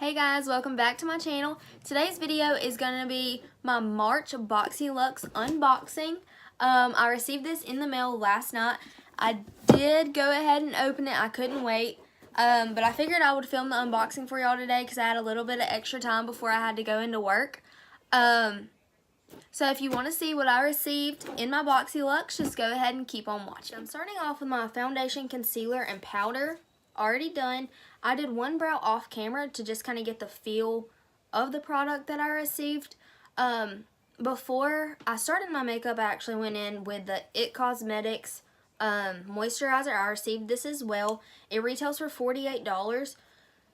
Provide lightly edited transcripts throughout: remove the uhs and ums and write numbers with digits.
Hey guys, welcome back to my channel. Today's video is going to be my March BoxyLuxe unboxing. I received this in the mail last night. I did go ahead and open it. I couldn't wait. But I figured I would film the unboxing for y'all today because I had a little bit of extra time before I had to go into work. So if you want to see what I received in my BoxyLuxe, just go ahead and keep on watching. I'm starting off with my foundation, concealer, and powder. Already done. I did one brow off camera to just kind of get the feel of the product that I received. Before I started my makeup, I actually went in with the It Cosmetics moisturizer. I received this as well. It retails for $48.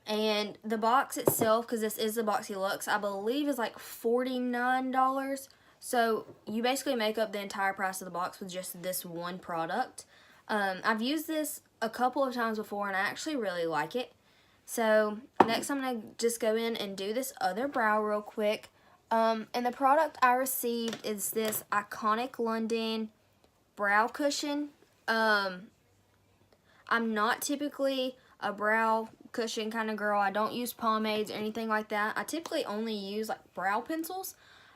And the box itself, because this is the BoxyLuxe, I believe is like $49. So you basically make up the entire price of the box with just this one product. I've used this a couple of times before and I actually really like it. So next I'm going to just go in and do this other brow real quick. And the product I received is this Iconic London brow cushion. I'm not typically a brow cushion kind of girl. I don't use pomades or anything like that. I typically only use like brow pencils.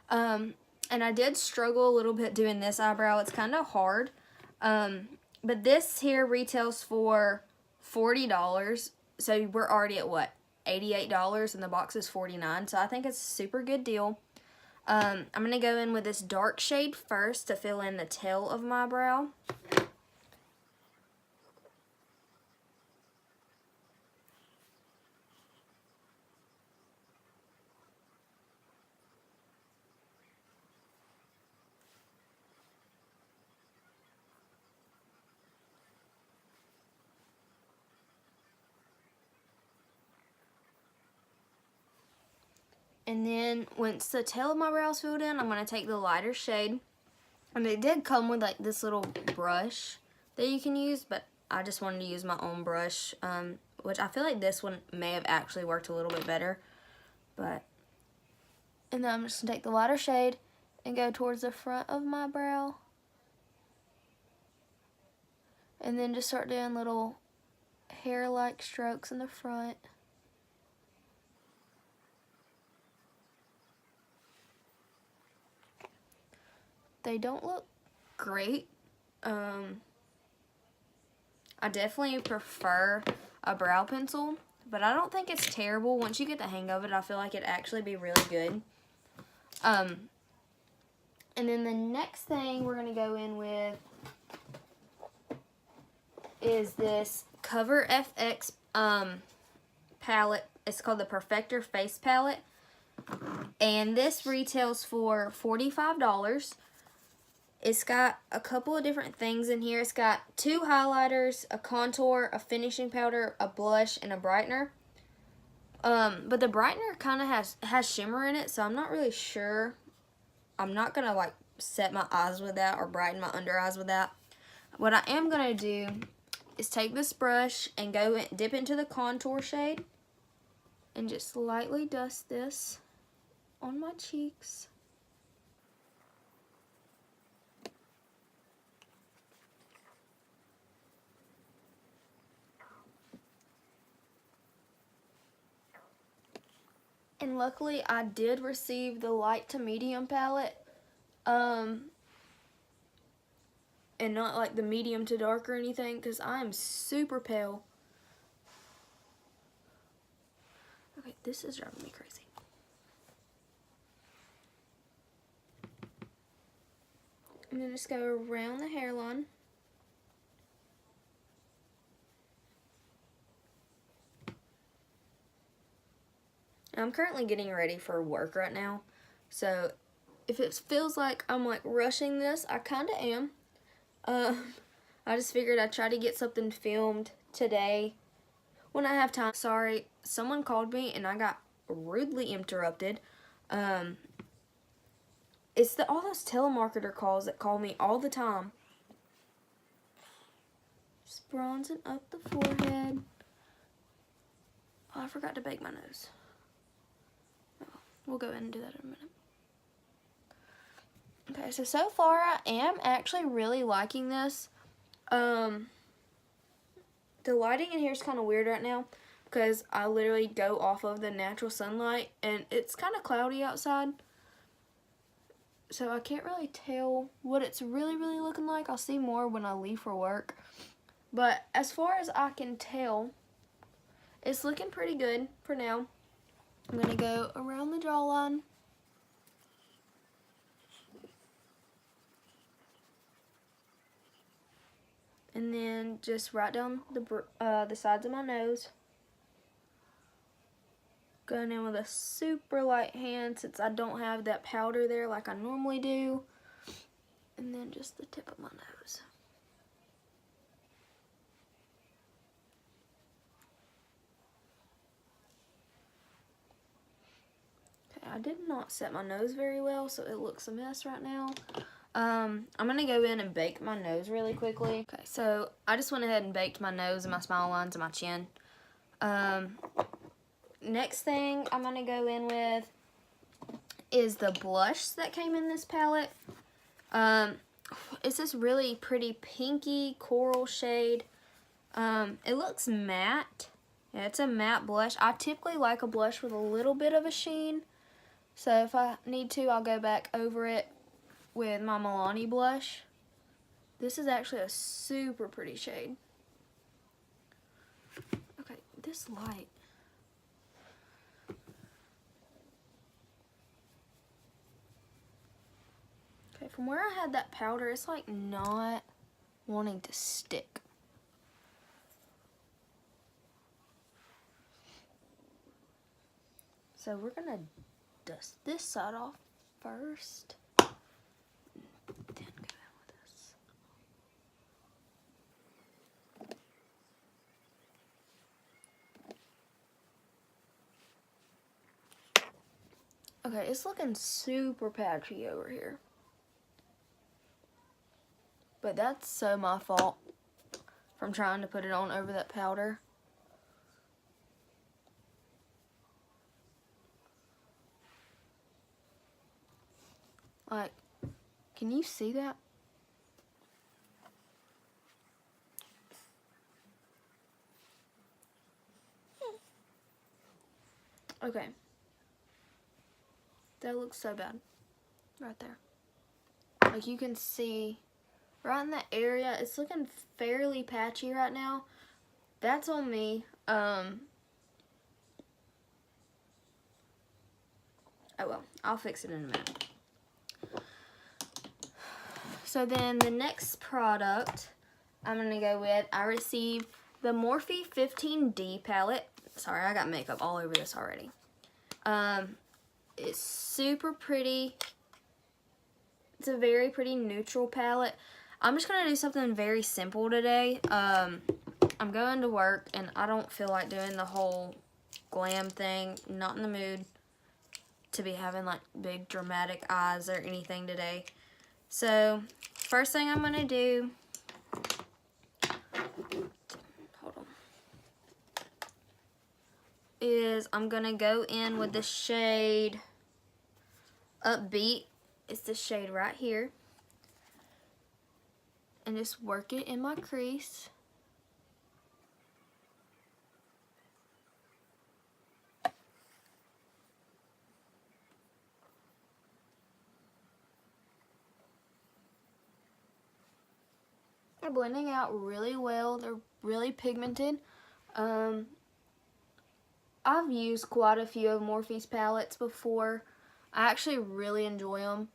And I did struggle a little bit doing this eyebrow. It's kind of hard. But this here retails for $40. So we're already at what? $88 and the box is $49. So I think it's a super good deal. I'm going to go in with this dark shade first to fill in the tail of my brow. And then once the tail of my brow is filled in, I'm going to take the lighter shade. And it did come with like this little brush that you can use, but I just wanted to use my own brush, which I feel like this one may have actually worked a little bit better. And then I'm just going to take the lighter shade and go towards the front of my brow. And then just start doing little hair-like strokes in the front. They don't look great. I definitely prefer a brow pencil, but I don't think it's terrible. Once you get the hang of it, I feel like it'd actually be really good. And then the next thing we're going to go in with is this Cover FX palette. It's called the Perfector Face Palette. And this retails for $45. It's got a couple of different things in here. It's got 2 highlighters, a contour, a finishing powder, a blush, and a brightener. But the brightener kind of has shimmer in it, so I'm not really sure. I'm not going to like set my eyes with that or brighten my under eyes with that. What I am going to do is take this brush and go dip into the contour shade and just lightly dust this on my cheeks. And luckily I did receive the light to medium palette. And not like the medium to dark or anything, because I am super pale. Okay, this is driving me crazy. And then just go around the hairline. I'm currently getting ready for work right now, so if it feels like I'm like rushing this, I kind of am. I just figured I'd try to get something filmed today when I have time. Sorry, someone called me and I got rudely interrupted. It's all those telemarketer calls that call me all the time. Just bronzing up the forehead. Oh, I forgot to bake my nose. We'll go ahead and do that in a minute. Okay, so far I am actually really liking this. The lighting in here is kind of weird right now. because I literally go off of the natural sunlight, and it's kind of cloudy outside, so I can't really tell what it's really looking like. I'll see more when I leave for work, but as far as I can tell, it's looking pretty good for now. I'm going to go around the jawline. And then just right down the sides of my nose. Going in with a super light hand since I don't have that powder there like I normally do. And then just the tip of my nose. I did not set my nose very well, so it looks a mess right now. I'm gonna go in and bake my nose really quickly. Okay, so I just went ahead and baked my nose and my smile lines and my chin. Next thing I'm gonna go in with is the blush that came in this palette. It's this really pretty pinky coral shade. It looks matte. Yeah, it's a matte blush. I typically like a blush with a little bit of a sheen. So if I need to, I'll go back over it with my Milani blush. This is actually a super pretty shade. Okay, this light. Okay, from where I had that powder, it's like not wanting to stick. So we're gonna dust this side off first. Then go in with this. Okay, it's looking super patchy over here. But that's so my fault from trying to put it on over that powder. Like, can you see that? Okay. That looks so bad. Right there. Like you can see right in that area, it's looking fairly patchy right now. That's on me. Oh well, I'll fix it in a minute. So then the next product I'm going to go with, I received the Morphe 15D palette. Sorry, I got makeup all over this already. It's super pretty. It's a very pretty neutral palette. I'm just going to do something very simple today. I'm going to work and I don't feel like doing the whole glam thing. Not in the mood to be having like big dramatic eyes or anything today. So first thing I'm going to do, hold on, is I'm going to go in with the shade Upbeat. It's this shade right here. And just work it in my crease. They're blending out really well. They're really pigmented. I've used quite a few of Morphe's palettes before. I actually really enjoy them.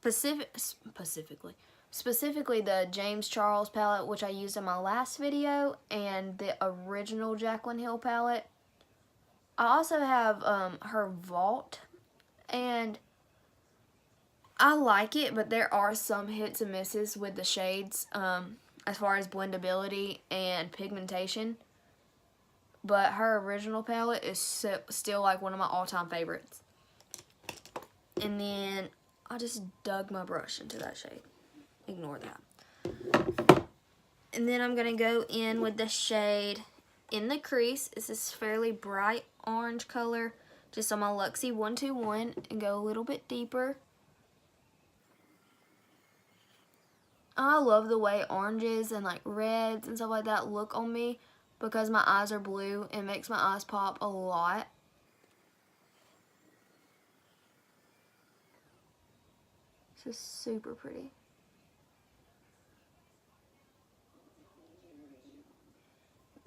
Specifically the James Charles palette, which I used in my last video, and the original Jaclyn Hill palette. I also have her Vault, and I like it, but there are some hits and misses with the shades as far as blendability and pigmentation. But her original palette is still like one of my all-time favorites. And then I just dug my brush into that shade. Ignore that. And then I'm going to go in with the shade In the Crease. It's this fairly bright orange color, just on my Luxie 121, and go a little bit deeper. I love the way oranges and like reds and stuff like that look on me because my eyes are blue. It makes my eyes pop a lot. This is super pretty.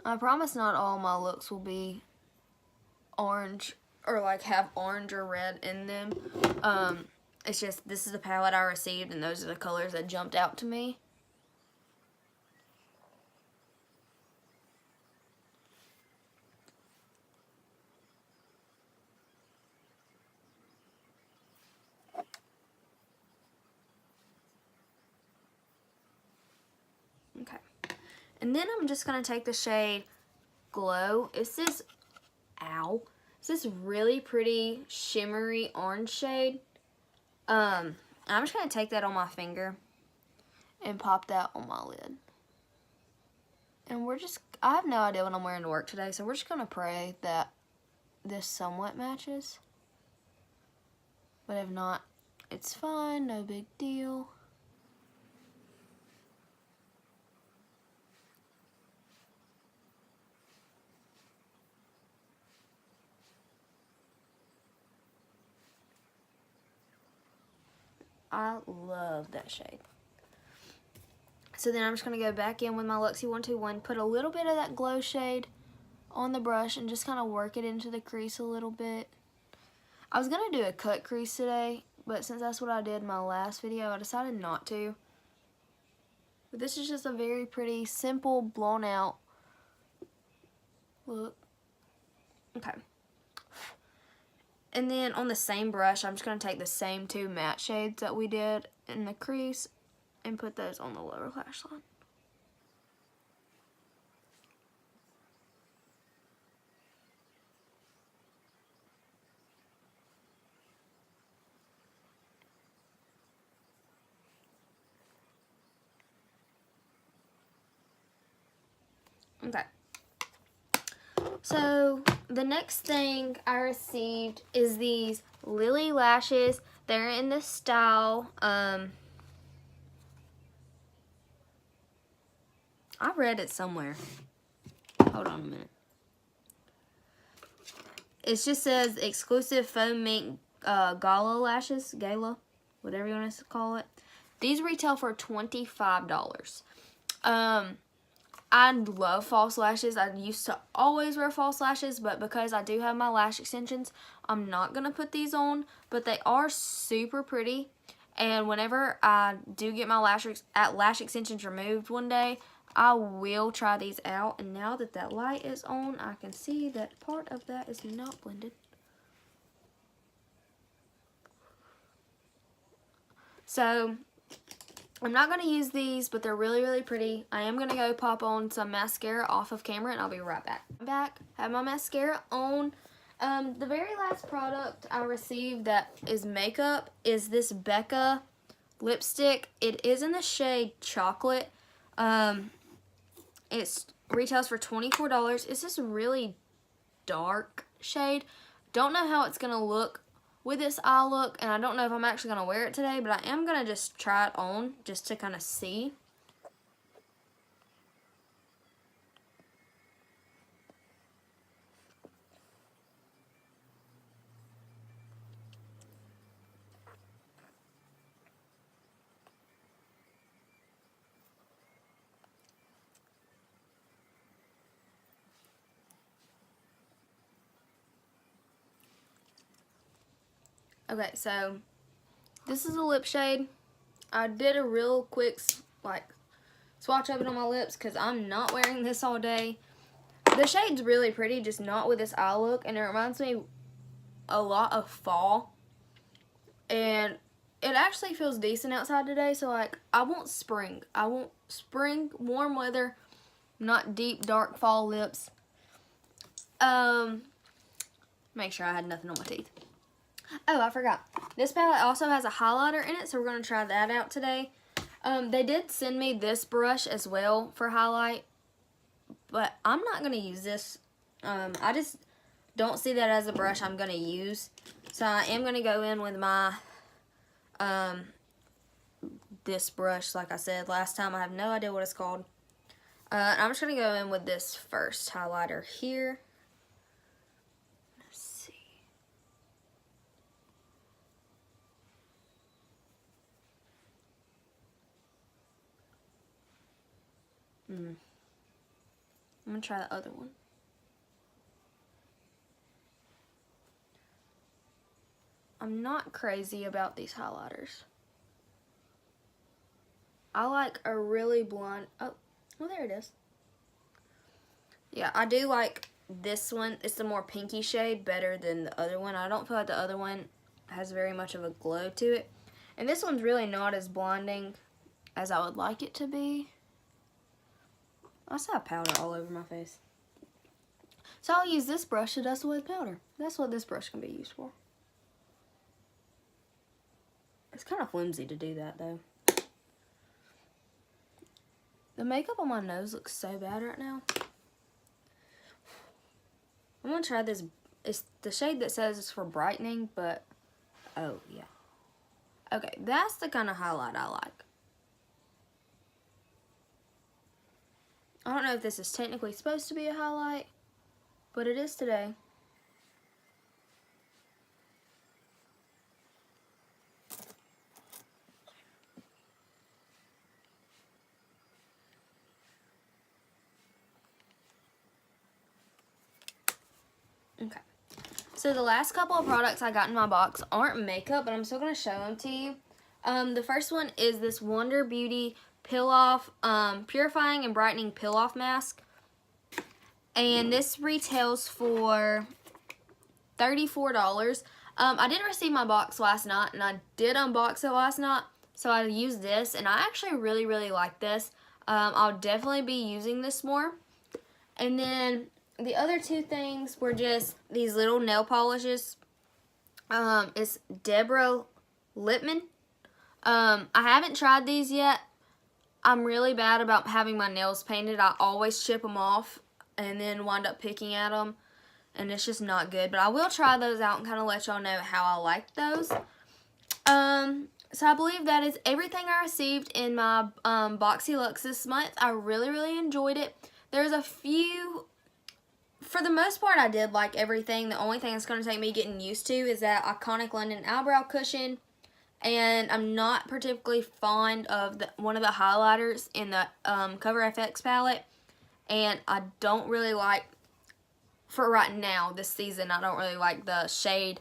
I promise not all my looks will be orange or like have orange or red in them. It's just this is the palette I received and those are the colors that jumped out to me. Okay. And then I'm just going to take the shade Glow. It's this, it's this really pretty shimmery orange shade. I'm just going to take that on my finger and pop that on my lid. And I have no idea what I'm wearing to work today, so we're just going to pray that this somewhat matches. But if not, it's fine, no big deal. I love that shade. So then I'm just going to go back in with my Luxe 121, put a little bit of that glow shade on the brush and just kind of work it into the crease a little bit. I was going to do a cut crease today, but since that's what I did in my last video, I decided not to. But this is just a very pretty, simple, blown out look. Okay. And then on the same brush, I'm just going to take the same two matte shades that we did in the crease and put those on the lower lash line. Okay. So the next thing I received is these Lily lashes. They're in the style, I read it somewhere. Hold on a minute. It just says exclusive foam mink gala lashes, whatever you want to call it. These retail for $25. I love false lashes. I used to always wear false lashes, but because I do have my lash extensions, I'm not going to put these on, but they are super pretty. And whenever I do get my lash extensions removed one day, I will try these out. And now that that light is on, I can see that part of that is not blended. So I'm not going to use these, but they're really, really pretty. I am going to go pop on some mascara off of camera, and I'll be right back. I'm back. I have my mascara on. The very last product I received that is makeup is this Becca lipstick. It is in the shade Chocolate. It retails for $24. It's this really dark shade. Don't know how it's going to look with this eye look, and I don't know if I'm actually going to wear it today, but I am going to just try it on just to kind of see. Okay, so this is a lip shade. I did a real quick swatch of it on my lips because I'm not wearing this all day. The shade's really pretty, just not with this eye look, and it reminds me a lot of fall. And it actually feels decent outside today, so like I want spring. I want spring, warm weather, not deep, dark fall lips. Make sure I had nothing on my teeth. Oh, I forgot. This palette also has a highlighter in it, so we're going to try that out today. They did send me this brush as well for highlight, but I'm not going to use this. I just don't see that as a brush I'm going to use. So I am going to go in with my this brush, like I said last time. I have no idea what it's called. I'm just going to go in with this first highlighter here. Let's see. I'm going to try the other one. I'm not crazy about these highlighters. I like a really blonde. Oh, well, there it is. Yeah, I do like this one. It's the more pinky shade better than the other one. I don't feel like the other one has very much of a glow to it. And this one's really not as blinding as I would like it to be. I still have powder all over my face. So I'll use this brush to dust away the powder. That's what this brush can be used for. It's kind of flimsy to do that, though. The makeup on my nose looks so bad right now. I'm going to try this. It's the shade that says it's for brightening, but... Oh, yeah. Okay, that's the kind of highlight I like. I don't know if this is technically supposed to be a highlight, but it is today. Okay, so the last couple of products I got in my box aren't makeup, but I'm still going to show them to you. The first one is this Wonder Beauty Peel Off, Purifying and Brightening Peel Off Mask. And this retails for $34. I did receive my box last night, and I did unbox it last night, so I used this, and I actually really, really like this. I'll definitely be using this more. And then the other two things were just these little nail polishes. It's Deborah Lippmann. I haven't tried these yet. I'm really bad about having my nails painted. I always chip them off and then wind up picking at them, and it's just not good. But I will try those out and kind of let y'all know how I like those. So I believe that is everything I received in my BoxyLuxe this month. I really, really enjoyed it. There's a few... For the most part, I did like everything. The only thing that's going to take me getting used to is that iconic London eyebrow cushion. And I'm not particularly fond of one of the highlighters in the Cover FX palette. And I don't really like, for right now, this season, I don't really like the shade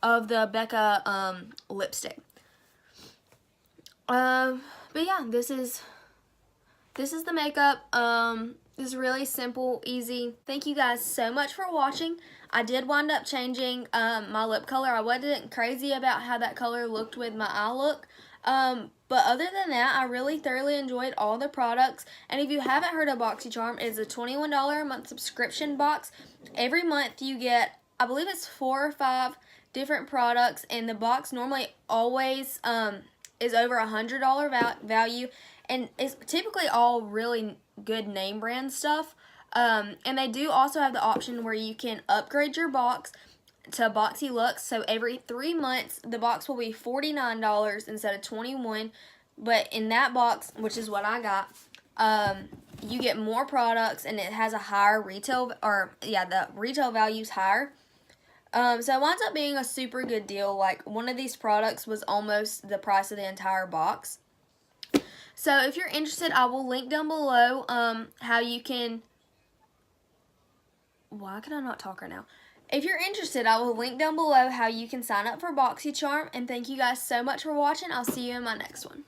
of the Becca lipstick. But yeah, this is the makeup. This is really simple, easy. Thank you guys so much for watching. I did wind up changing my lip color. I wasn't crazy about how that color looked with my eye look. But other than that, I really thoroughly enjoyed all the products. And if you haven't heard of BoxyCharm, it's a $21 a month subscription box. Every month you get, I believe it's 4 or 5 different products. And the box normally always is over $100 value. And it's typically all really good name brand stuff. And they do also have the option where you can upgrade your box to BoxyLuxe. So every 3 months, the box will be $49 instead of $21. But in that box, which is what I got, you get more products, and it has a higher retail, or yeah, the retail value is higher. So it winds up being a super good deal. Like, one of these products was almost the price of the entire box. So if you're interested, I will link down below how you can... Why can I not talk right now? If you're interested, I will link down below how you can sign up for BoxyCharm. And thank you guys so much for watching. I'll see you in my next one.